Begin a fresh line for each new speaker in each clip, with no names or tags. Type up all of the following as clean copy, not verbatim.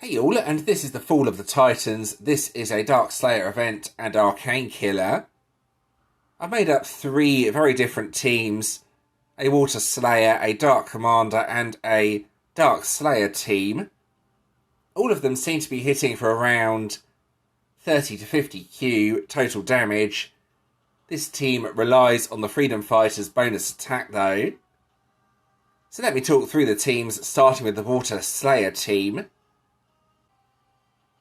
Hey all, and this is the Fall of the Titans. This is a Dark Slayer event and Arcane Killer. I've made up three very different teams. A Water Slayer, a Dark Commander, and a Dark Slayer team. All of them seem to be hitting for around 30 to 50 Q total damage. This team relies on the Freedom Fighters' bonus attack though. So let me talk through the teams, starting with the Water Slayer team.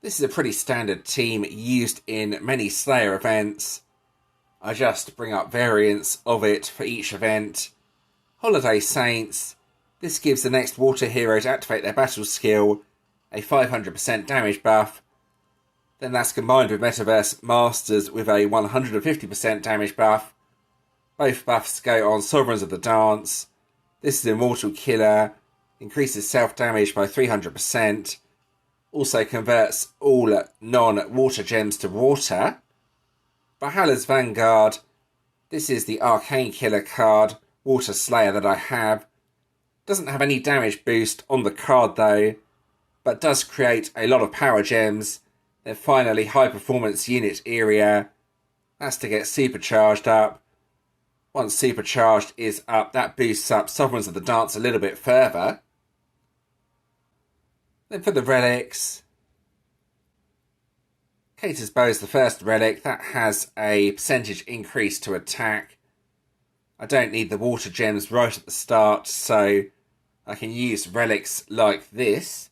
This is a pretty standard team used in many Slayer events. I just bring up variants of it for each event. Holiday Saints. This gives the next water hero to activate their battle skill a 500% damage buff. Then that's combined with Metaverse Masters with a 150% damage buff. Both buffs go on Sovereigns of the Dance. This is Immortal Killer. Increases self-damage by 300%. Also converts all non-water gems to water. Valhalla's Vanguard. This is the Arcane Killer card, Water Slayer, that I have. Doesn't have any damage boost on the card though, but does create a lot of power gems. Then finally, High Performance Unit area. That's to get supercharged up. Once supercharged is up, that boosts up Sovereigns of the Dance a little bit further. Then for the relics, Cater's Bow is the first relic. That has a percentage increase to attack. I don't need the water gems right at the start, so I can use relics like this.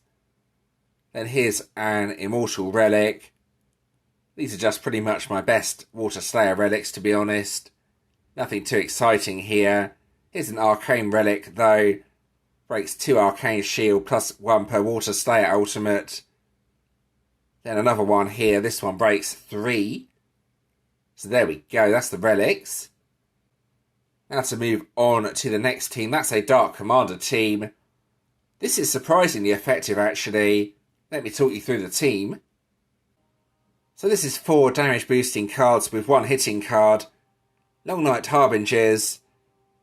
Then here's an Immortal Relic. These are just pretty much my best Water Slayer relics, to be honest. Nothing too exciting here. Here's an Arcane Relic, though. Breaks 2 Arcane Shield plus 1 per Water Slayer ultimate. Then another one here. This one breaks 3. So there we go. That's the relics. Now to move on to the next team. That's a Dark Commander team. This is surprisingly effective, actually. Let me talk you through the team. So this is 4 damage boosting cards with 1 hitting card. Long Night Harbingers.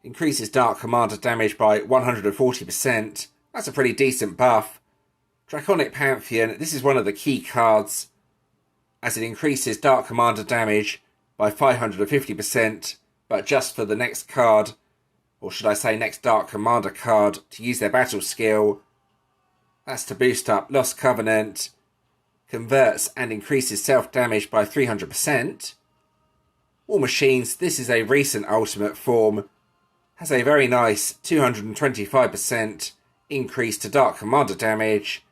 Increases Dark Commander damage by 140%. That's a pretty decent buff. Draconic Pantheon. This is one of the key cards, as it increases Dark Commander damage by 550%, but just for the next card, or should I say next Dark Commander card, to use their battle skill. That's to boost up Lost Covenant. Converts and increases self-damage by 300%. War Machines. This is a recent ultimate form. Has a very nice 225% increase to Dark Commander damage.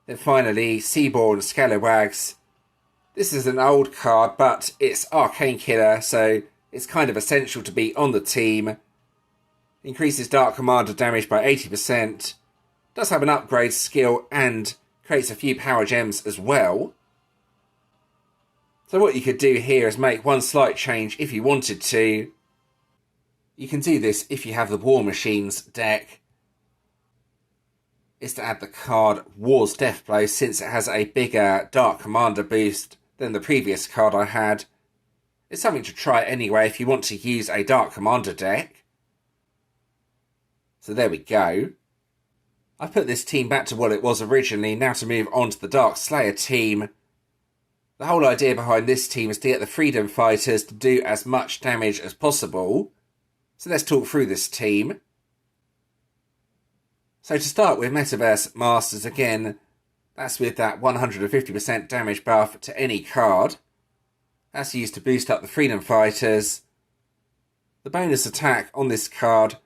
Then finally, Seaborn Scalawags. This is an old card, but it's Arcane Killer, so it's kind of essential to be on the team. Increases Dark Commander damage by 80%. Does have an upgrade skill and creates a few power gems as well. So what you could do here is make one slight change if you wanted to. You can do this if you have the War Machines deck. Is to add the card War's Deathblow, since it has a bigger Dark Commander boost than the previous card I had. It's something to try anyway if you want to use a Dark Commander deck. So there we go. I've put this team back to what it was originally. Now to move on to the Dark Slayer team. The whole idea behind this team is to get the Freedom Fighters to do as much damage as possible. So let's talk through this team. So to start with Metaverse Masters again, that's with that 150% damage buff to any card. That's used to boost up the Freedom Fighters. The bonus attack on this card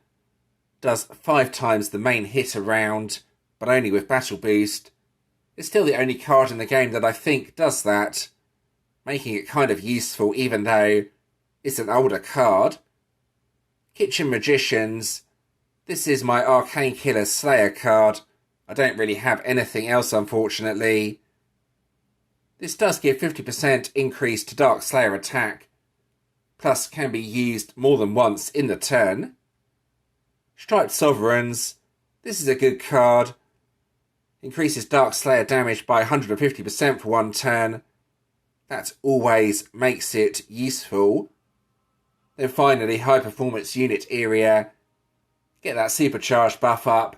does 5 times the main hit around, but only with battle boost. It's still the only card in the game that I think does that, making it kind of useful even though it's an older card. Kitchen Magicians. This is my Arcane Killer Slayer card. I don't really have anything else, unfortunately. This does give 50% increase to Dark Slayer attack, plus can be used more than once in the turn. Striped Sovereigns. This is a good card. Increases Dark Slayer damage by 150% for 1 turn. That always makes it useful. Then finally, High Performance Unit area. Get that supercharged buff up.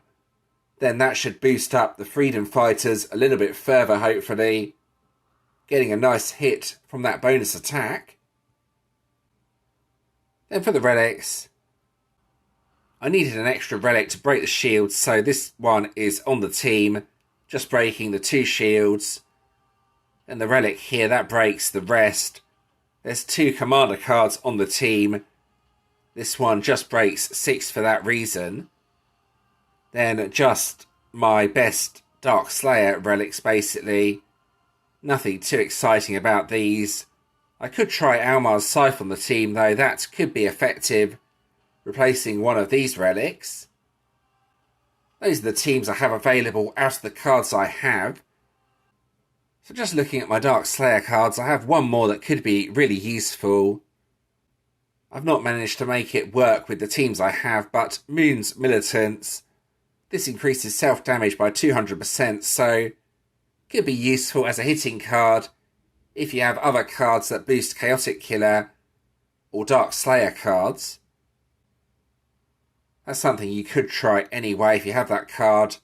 then that should boost up the Freedom Fighters a little bit further, hopefully. Getting a nice hit from that bonus attack. Then for the relics, I needed an extra relic to break the shields, so this one is on the team, just breaking the 2 shields. And the relic here, that breaks the rest. There's 2 commander cards on the team. This one just breaks 6 for that reason. Then just my best Dark Slayer relics, basically. Nothing too exciting about these. I could try Almar's Scythe on the team, though. That could be effective, replacing one of these relics. Those are the teams I have available out of the cards I have. So just looking at my Dark Slayer cards, I have one more that could be really useful. I've not managed to make it work with the teams I have, but Moon's Militants. This increases self-damage by 200%, so could be useful as a hitting card if you have other cards that boost Chaotic Killer or Dark Slayer cards. That's something you could try anyway if you have that card.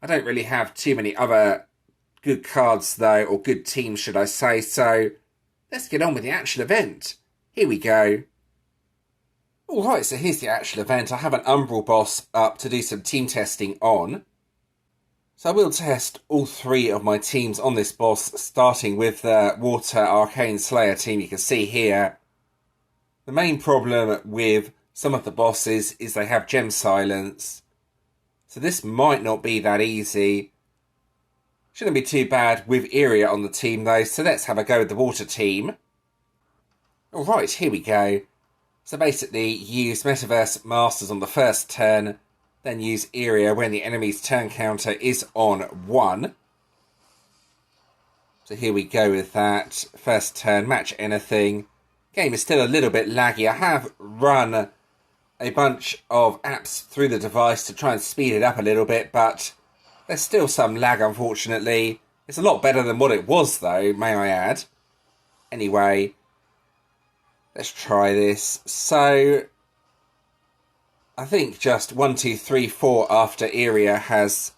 I don't really have too many other good cards though, or good teams should I say, so let's get on with the actual event. Here we go. Alright, so here's the actual event. I have an Umbral boss up to do some team testing on. So I will test all 3 of my teams on this boss, starting with the Water Arcane Slayer team you can see here. The main problem with some of the bosses is they have Gem Silence. So this might not be that easy. Shouldn't be too bad with Iria on the team though, so let's have a go with the Water team. Alright, here we go. So basically, use Metaverse Masters on the first turn, then use Iria when the enemy's turn counter is on 1. So here we go with that. First turn, match anything. Game is still a little bit laggy. I have run a bunch of apps through the device to try and speed it up a little bit, but there's still some lag, unfortunately. It's a lot better than what it was, though, may I add. Anyway, let's try this. So I think just 1, 2, 3, 4 after Iria has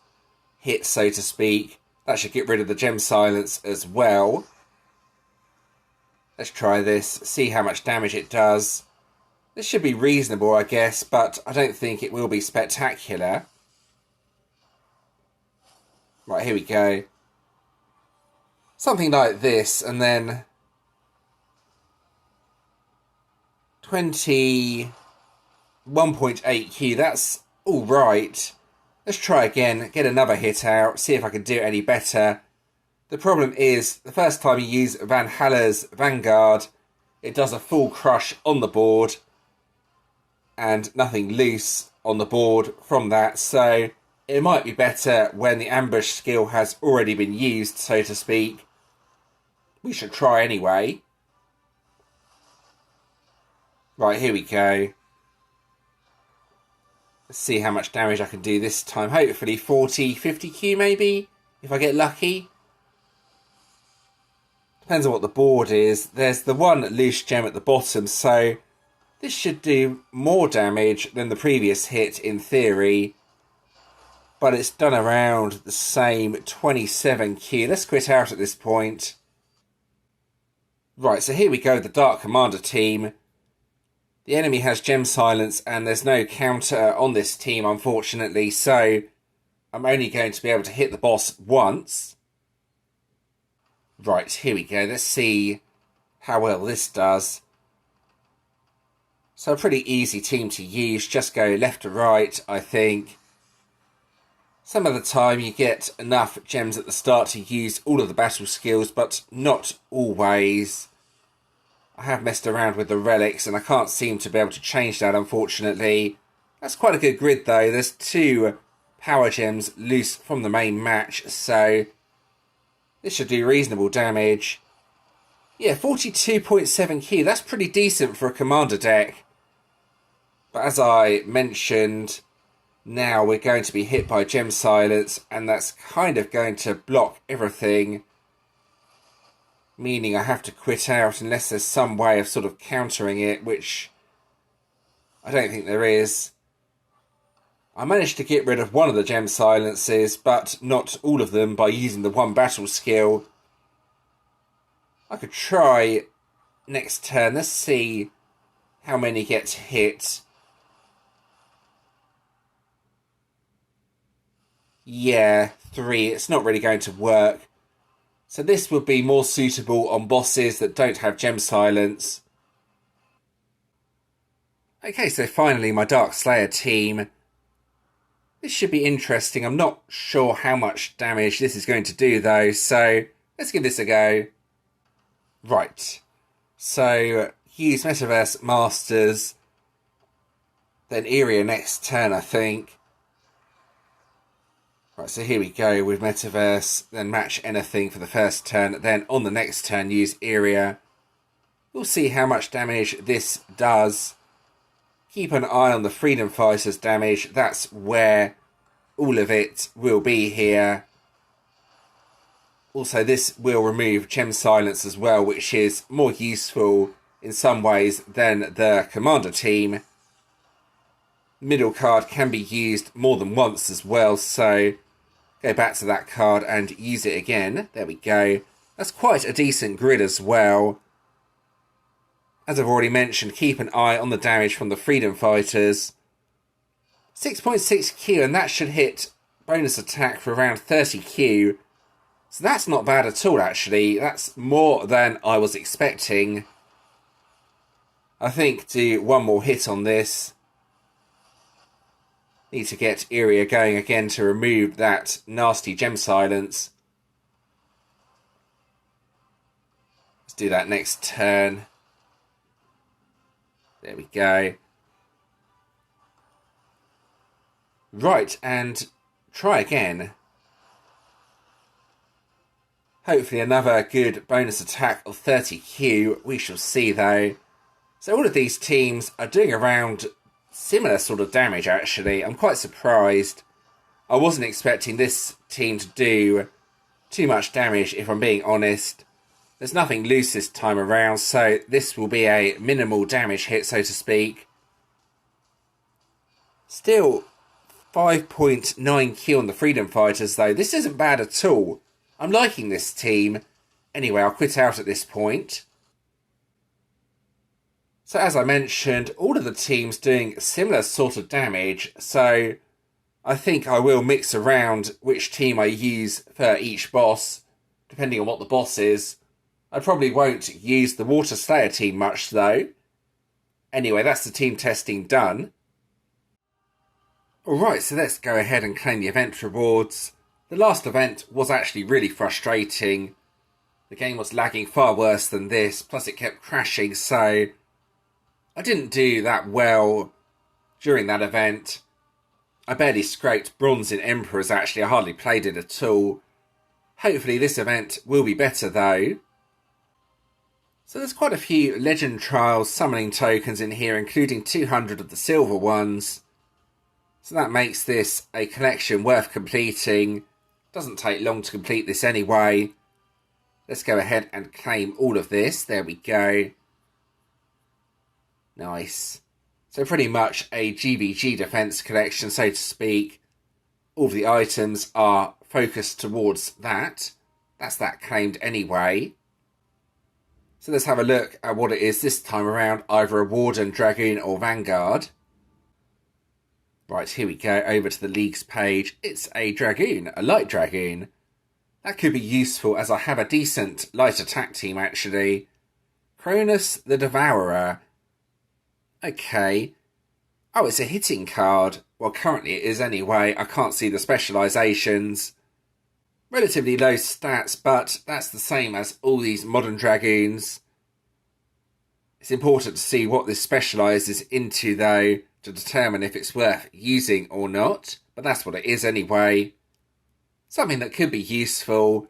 hit, so to speak. That should get rid of the Gem Silence as well. Let's try this, see how much damage it does. This should be reasonable, I guess, but I don't think it will be spectacular. Right, here we go. Something like this, and then 21.8Q, that's alright. Let's try again, get another hit out, see if I can do it any better. The problem is, the first time you use Valhalla's Vanguard, it does a full crush on the board, and nothing loose on the board from that, so it might be better when the ambush skill has already been used, so to speak. We should try anyway. Right, here we go. Let's see how much damage I can do this time. Hopefully 40, 50Q maybe, if I get lucky. Depends on what the board is. There's the one loose gem at the bottom, so this should do more damage than the previous hit in theory. But it's done around the same 27Q. Let's quit out at this point. Right, so here we go, the Dark Commander team. The enemy has Gem Silence and there's no counter on this team, unfortunately, so I'm only going to be able to hit the boss once. Right, here we go. Let's see how well this does. So a pretty easy team to use. Just go left to right, I think. Some of the time you get enough gems at the start to use all of the battle skills, but not always. I have messed around with the relics and I can't seem to be able to change that, unfortunately. That's quite a good grid though. There's 2 power gems loose from the main match, so this should do reasonable damage. Yeah, 42.7Q. That's pretty decent for a commander deck. But as I mentioned, now we're going to be hit by Gem Silence, and that's kind of going to block everything. Meaning I have to quit out unless there's some way of sort of countering it, which I don't think there is. I managed to get rid of one of the gem silences, but not all of them by using the one battle skill. I could try next turn. Let's see how many get hit. Yeah, 3. It's not really going to work. So this would be more suitable on bosses that don't have gem silence. Okay, so finally my Dark Slayer team. This should be interesting. I'm not sure how much damage this is going to do though, so let's give this a go. Right, so use Metaverse Masters, then Area next turn I think. Right, so here we go with Metaverse, then match anything for the first turn, then on the next turn use Area. We'll see how much damage this does. Keep an eye on the Freedom Fighters damage, that's where all of it will be here. Also, this will remove Gem Silence as well, which is more useful in some ways than the Commander team. Middle card can be used more than once as well, so go back to that card and use it again. There we go. That's quite a decent grid as well. As I've already mentioned, keep an eye on the damage from the Freedom Fighters. 6.6Q, and that should hit bonus attack for around 30Q. So that's not bad at all, actually. That's more than I was expecting. I think do one more hit on this. Need to get Area going again to remove that nasty gem silence. Let's do that next turn. There we go. Right, and try again. Hopefully another good bonus attack of 30Q. We shall see though. So all of these teams are doing around similar sort of damage actually. I'm quite surprised. I wasn't expecting this team to do too much damage if I'm being honest. There's nothing loose this time around, so this will be a minimal damage hit, so to speak. Still 5.9Q on the Freedom Fighters though. This isn't bad at all. I'm liking this team. Anyway, I'll quit out at this point. So as I mentioned, all of the teams doing similar sort of damage, so I think I will mix around which team I use for each boss, depending on what the boss is. I probably won't use the Water Slayer team much though. Anyway, that's the team testing done. Alright, so let's go ahead and claim the event rewards. The last event was actually really frustrating. The game was lagging far worse than this, plus it kept crashing, so I didn't do that well during that event. I barely scraped bronze in Emperors actually, I hardly played it at all. Hopefully this event will be better though. So there's quite a few Legend Trials summoning tokens in here, including 200 of the silver ones. So that makes this a collection worth completing. Doesn't take long to complete this anyway. Let's go ahead and claim all of this. There we go. Nice. So pretty much a GVG defense collection, so to speak. All of the items are focused towards that. That's that claimed anyway. So let's have a look at what it is this time around. Either a Warden, Dragoon or Vanguard. Right, here we go, over to the Leagues page. It's a Dragoon, a light Dragoon. That could be useful as I have a decent light attack team actually. Cronus the Devourer. Okay. Oh, it's a hitting card. Well, currently it is anyway. I can't see the specialisations. Relatively low stats, but that's the same as all these modern Dragoons. It's important to see what this specialises into though, to determine if it's worth using or not, but that's what it is anyway. Something that could be useful.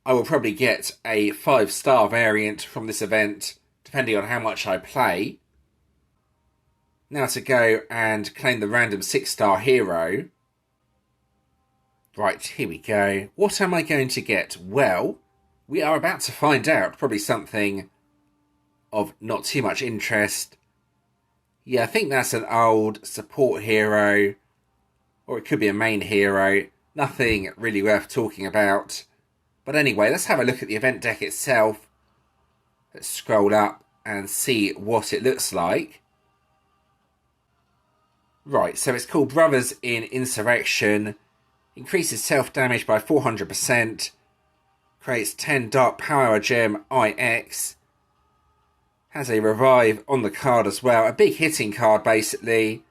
I will probably get a 5-star variant from this event, depending on how much I play. Now to go and claim the random 6-star hero. Right, here we go. What am I going to get? Well, we are about to find out. Probably something of not too much interest. Yeah, I think that's an old support hero. or it could be a main hero. Nothing really worth talking about. But anyway, let's have a look at the event deck itself. Let's scroll up and see what it looks like. Right, so it's called Brothers in Insurrection. Increases self-damage by 400%. Creates 10 Dark Power Gem IX. Has a revive on the card as well. A big hitting card, basically.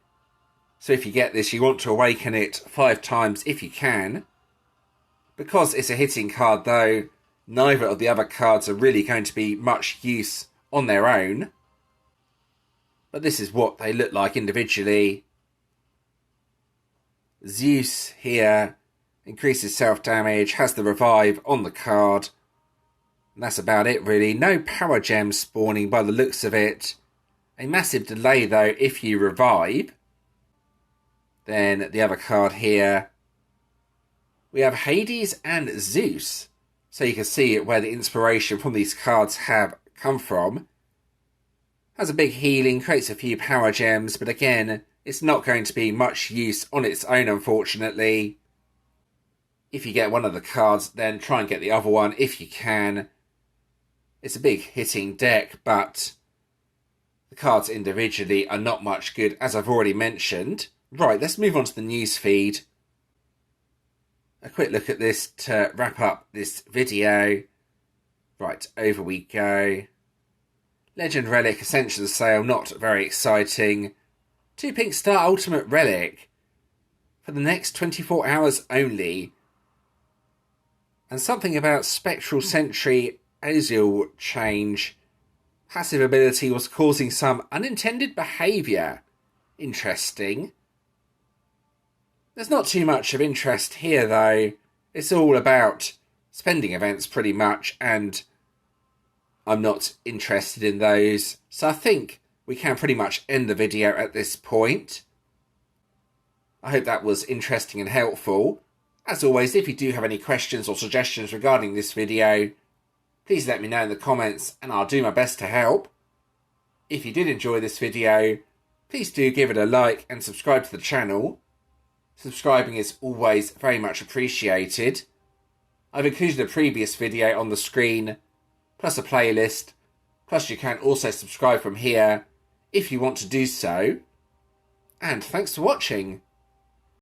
So if you get this, you want to awaken it 5 times if you can. Because it's a hitting card, though, neither of the other cards are really going to be much use on their own. But this is what they look like individually. Zeus here increases self-damage, has the revive on the card. And that's about it, really. No power gems spawning by the looks of it. A massive delay, though, if you revive. Then the other card here. We have Hades and Zeus. So you can see where the inspiration from these cards have come from. Has a big healing, creates a few power gems, but again, it's not going to be much use on its own, unfortunately. If you get one of the cards, then try and get the other one if you can. It's a big hitting deck, but the cards individually are not much good, as I've already mentioned. Right, let's move on to the news feed. A quick look at this to wrap up this video. Right, over we go. Legend Relic Essentials sale, not very exciting. 2 Pink Star Ultimate Relic for the next 24 hours only. And something about Spectral Sentry Azul change. Passive ability was causing some unintended behaviour. Interesting. There's not too much of interest here, though. It's all about spending events, pretty much, and I'm not interested in those. So I think we can pretty much end the video at this point. I hope that was interesting and helpful. As always, if you do have any questions or suggestions regarding this video, please let me know in the comments and I'll do my best to help. If you did enjoy this video, please do give it a like and subscribe to the channel. Subscribing is always very much appreciated. I've included a previous video on the screen, plus a playlist, plus you can also subscribe from here if you want to do so. And thanks for watching.